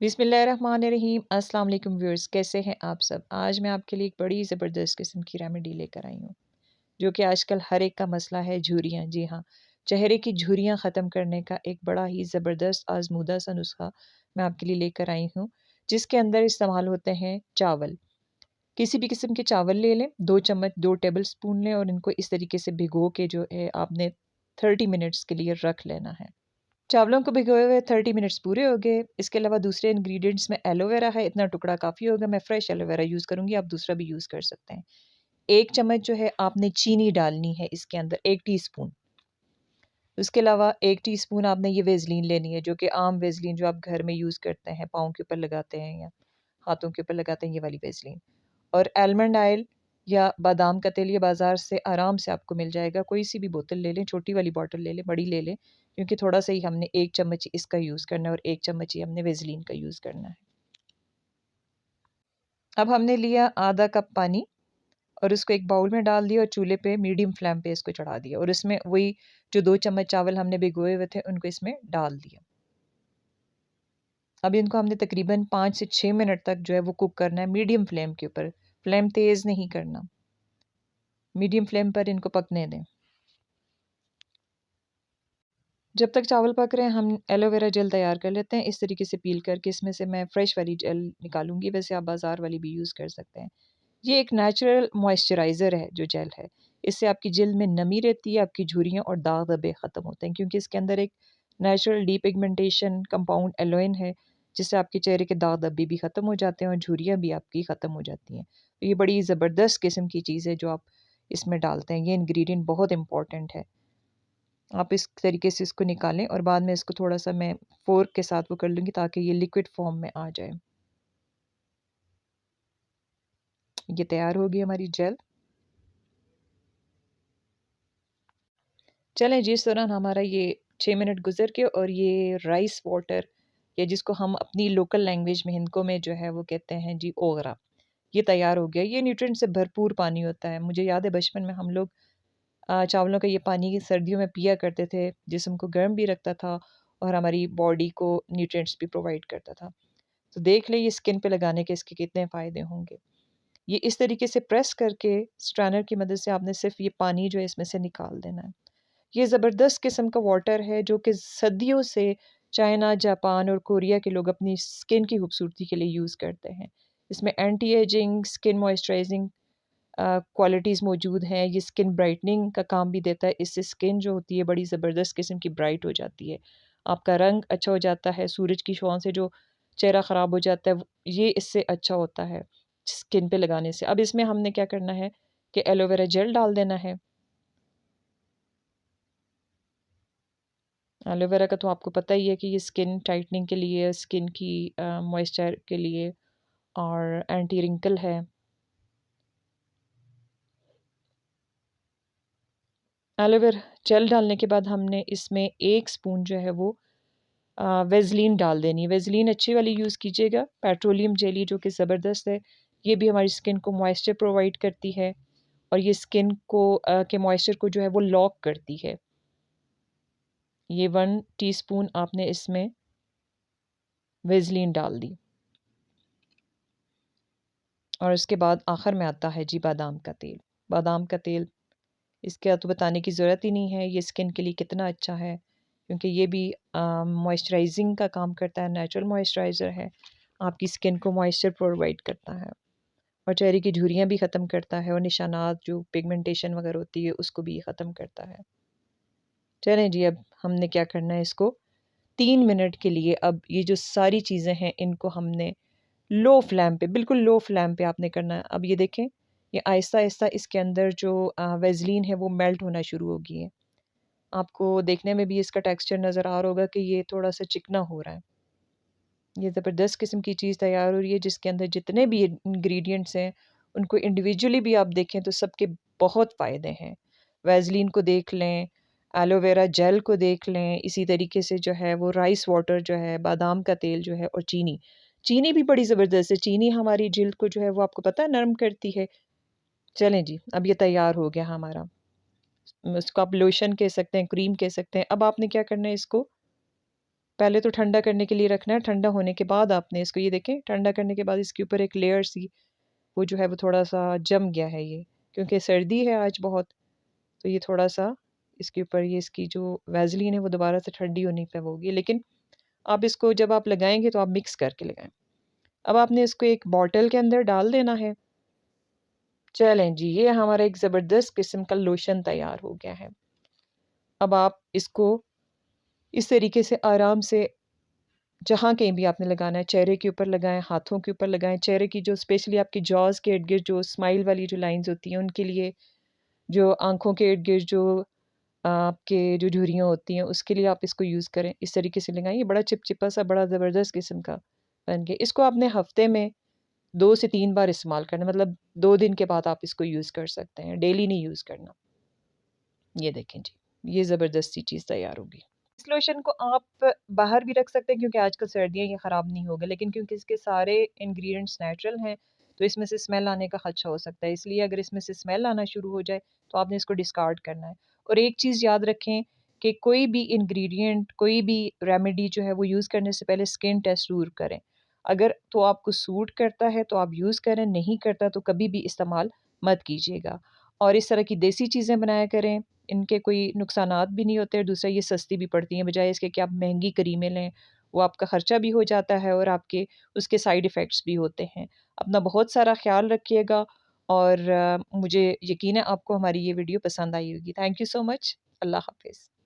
बिस्मिल्लाहिर्रहमानिर्रहीम। अस्सलाम वालेकुम व्यूअर्स, कैसे हैं आप सब। आज मैं आपके लिए एक बड़ी ज़बरदस्त किस्म की रेमेडी लेकर आई हूँ जो कि आजकल हर एक का मसला है, झुर्रियाँ। जी हाँ, चेहरे की झुर्रियाँ ख़त्म करने का एक बड़ा ही ज़बरदस्त आजमूदा सा नुस्खा मैं आपके लिए लेकर आई हूँ, जिसके अंदर इस्तेमाल होते हैं चावल। किसी भी किस्म के चावल ले लें, 2 चम्मच 2 टेबल स्पून लें और इनको इस तरीके से भिगो के जो है आपने 30 मिनट्स के लिए रख लेना है। चावलों को भिगोए हुए 30 मिनट्स पूरे हो गए। इसके अलावा दूसरे इंग्रेडिएंट्स में एलोवेरा है, इतना टुकड़ा काफ़ी होगा। मैं फ्रेश एलोवेरा यूज़ करूँगी, आप दूसरा भी यूज़ कर सकते हैं। 1 चम्मच जो है आपने चीनी डालनी है इसके अंदर, 1 टीस्पून। उसके अलावा 1 टीस्पून आपने ये वेज़लीन लेनी है, जो कि आम वेज़लीन जो आप घर में यूज़ करते हैं, पाँव के ऊपर लगाते हैं या हाथों के ऊपर लगाते हैं, ये वाली वेज़लीन। और आलमंड ऑयल या बादाम का तेल ये बाज़ार से आराम से आपको मिल जाएगा। कोई सी भी बोतल ले लें, छोटी वाली बॉटल ले लें, बड़ी ले लें, क्योंकि थोड़ा सा ही हमने 1 चम्मच ही इसका यूज़ करना है और 1 चम्मच ही हमने वेज़लीन का यूज़ करना है। अब हमने लिया आधा कप पानी और उसको एक बाउल में डाल दिया और चूल्हे पे मीडियम फ्लेम पे इसको चढ़ा दिया और इसमें वही जो 2 चम्मच चावल हमने भिगोए हुए थे उनको इसमें डाल दिया। अब इनको हमने तकरीबन 5 से 6 मिनट तक जो है वो कुक करना है मीडियम फ्लेम के ऊपर। फ्लेम तेज़ नहीं करना, मीडियम फ्लेम पर इनको पकने दें। जब तक चावल पक रहे हैं हम एलोवेरा जेल तैयार कर लेते हैं। इस तरीके से पील करके इसमें से मैं फ़्रेश वाली जेल निकालूंगी, वैसे आप बाज़ार वाली भी यूज़ कर सकते हैं। ये एक नेचुरल मॉइस्चराइज़र है जो जेल है। इससे आपकी जल्द में नमी रहती है, आपकी झुर्रियाँ और दाग धब्बे ख़त्म होते हैं, क्योंकि इसके अंदर एक नेचुरल डीपिगमेंटेशन कंपाउंड एलोइन है, जिससे आपके चेहरे के दाग धब्बे भी ख़त्म हो जाते हैं और झुर्रियाँ भी आपकी ख़त्म हो जाती हैं। तो ये बड़ी ज़बरदस्त किस्म की चीज़ है जो आप इसमें डालते हैं। ये इंग्रेडिएंट बहुत इंपॉर्टेंट है। आप इस तरीके से इसको निकालें और बाद में इसको थोड़ा-सा मैं फ़ोर्क के साथ वो कर लूँगी ताकि ये लिक्विड फ़ॉर्म में आ जाए। ये तैयार हो गई हमारी जेल। चलें जी, इस दौरान हमारा ये 6 मिनट गुज़र के और ये राइस वाटर या जिसको हम अपनी लोकल लैंग्वेज में हिंदको में जो है वो कहते हैं जी ओगरा, ये तैयार हो गया। ये न्यूट्रिएंट से भरपूर पानी होता है। मुझे याद है बचपन में हम लोग चावलों का ये पानी सर्दियों में पिया करते थे, जिस्म को गर्म भी रखता था और हमारी बॉडी को न्यूट्रिएंट्स भी प्रोवाइड करता था। तो देख लें ये स्किन पे लगाने के इसके कितने फ़ायदे होंगे। ये इस तरीके से प्रेस करके स्ट्रैनर की मदद से आपने सिर्फ़ ये पानी जो है इसमें से निकाल देना है। ये ज़बरदस्त किस्म का वाटर है जो कि सदियों से चाइना, जापान और कोरिया के लोग अपनी स्किन की खूबसूरती के लिए यूज़ करते हैं। इसमें anti ageing, skin moisturising qualities मौजूद हैं। ये स्किन ब्राइटनिंग का काम भी देता है। इससे स्किन जो होती है बड़ी ज़बरदस्त किस्म की ब्राइट हो जाती है। आपका रंग अच्छा हो जाता है, सूरज की छाँव से जो चेहरा ख़राब हो जाता है ये इससे अच्छा होता है स्किन पे लगाने से। अब इसमें हमने क्या करना है कि एलोवेरा जेल डाल देना है। एलोवेरा का तो आपको पता ही है कि ये स्किन टाइटनिंग के लिए, स्किन की मॉइस्चर के लिए और एंटी रिंकल है। एलोवेरा जेल डालने के बाद हमने इसमें 1 स्पून जो है वो वेज़लीन डाल देनी है। वेज़लीन अच्छी वाली यूज़ कीजिएगा, पेट्रोलियम जेली जो कि ज़बरदस्त है। ये भी हमारी स्किन को मॉइस्चर प्रोवाइड करती है और ये स्किन को के मॉइस्चर को जो है वो लॉक करती है। ये 1 टीस्पून आपने इसमें वेज़लीन डाल दी और उसके बाद आखिर में आता है जी बादाम का तेल। बादाम का तेल इसका तो बताने की ज़रूरत ही नहीं है, ये स्किन के लिए कितना अच्छा है, क्योंकि ये भी मॉइस्चराइजिंग का काम करता है, नेचुरल मॉइस्चराइज़र है, आपकी स्किन को मॉइस्चर प्रोवाइड करता है और चेहरे की झुर्रियाँ भी ख़त्म करता है और निशानात जो पिगमेंटेशन वगैरह होती है उसको भी ख़त्म करता है। चलें जी, अब हमने क्या करना है इसको 3 मिनट के लिए, अब ये जो सारी चीज़ें हैं इनको हमने लो फ्लेम पे, बिल्कुल लो फ्लेम पे आपने करना है। अब ये देखें, ये आहिस्ता-आहिस्ता इसके अंदर जो वेज़लीन है वो मेल्ट होना शुरू हो गई है। आपको देखने में भी इसका टेक्सचर नज़र आ रहा होगा कि ये थोड़ा-सा चिकना हो रहा है। ये ज़बरदस्त किस्म की चीज़ तैयार हो रही है जिसके अंदर जितने भी इंग्रेडिएंट्स हैं, उनको इंडिविजुअली भी आप देखें तो सबके बहुत फ़ायदे हैं। वेज़लीन को देख लें, एलोवेरा जेल को देख लें, इसी तरीके से जो है वो राइस वाटर जो है, बादाम का तेल जो है और चीनी। चीनी भी बड़ी ज़बरदस्त है, चीनी हमारी जिल्द को जो है वो आपको पता है नरम करती है। चलें जी, अब ये तैयार हो गया हमारा। उसको आप लोशन कह सकते हैं, क्रीम कह सकते हैं। अब आपने क्या करना है इसको पहले तो ठंडा करने के लिए रखना है, ठंडा होने के बाद आपने इसको, ये देखें ठंडा करने के बाद इसके ऊपर एक लेयर सी वो जो है वो थोड़ा सा जम गया है ये, क्योंकि सर्दी है आज बहुत, तो ये थोड़ा सा इसके ऊपर ये इसकी जो वैज़लीन है वो दोबारा से ठंडी होने पे वो होगी। लेकिन आप इसको जब आप लगाएंगे तो आप मिक्स करके लगाएं। अब आपने इसको एक बॉटल के अंदर डाल देना है। चलें जी, ये हमारा एक ज़बरदस्त किस्म का लोशन तैयार हो गया है। अब आप इसको इस तरीके से आराम से जहाँ कहीं भी आपने लगाना है, चेहरे के ऊपर लगाएं, हाथों के ऊपर लगाएं, चेहरे की जो स्पेशली आपकी जॉज़ के इर्द गिर्द जो स्माइल वाली जो लाइंस होती हैं उनके लिए, जो आंखों के इर्द गिर्द जो आपके जो झुर्रियाँ होती हैं उसके लिए आप इसको यूज़ करें। इस तरीके से लगाएं, ये बड़ा चिपचिपा सा बड़ा ज़बरदस्त किस्म का बन गया। इसको आपने हफ्ते में 2 से 3 बार इस्तेमाल करना, मतलब 2 दिन के बाद आप इसको यूज़ कर सकते हैं, डेली नहीं यूज़ करना। ये देखें जी, ये ज़बरदस्त सी चीज़ तैयार होगी। इस लोशन को आप बाहर भी रख सकते हैं क्योंकि आजकल सर्दियाँ, ये ख़राब नहीं होगा, लेकिन क्योंकि इसके सारे इंग्रेडिएंट्स नेचुरल हैं तो इसमें से स्मेल आने का खदशा हो सकता है। इसलिए अगर इसमें से स्मेल आना शुरू हो जाए तो आपने इसको डिस्कार्ड करना है। और एक चीज़ याद रखें कि कोई भी इंग्रेडिएंट, कोई भी रेमेडी जो है वो यूज़ करने से पहले स्किन टेस्ट ज़रूर करें। अगर तो आपको सूट करता है तो आप यूज़ करें, नहीं करता तो कभी भी इस्तेमाल मत कीजिएगा। और इस तरह की देसी चीज़ें बनाया करें, इनके कोई नुकसानात भी नहीं होते, और दूसरा ये सस्ती भी पड़ती हैं, बजाय इसके कि आप महंगी क्रीमें लें, वो आपका ख़र्चा भी हो जाता है और आपके उसके साइड इफ़ेक्ट्स भी होते हैं। अपना बहुत सारा ख़्याल रखिएगा, और मुझे यकीन है आपको हमारी ये वीडियो पसंद आई होगी। Thank you so much. Allah हाफ़िज़।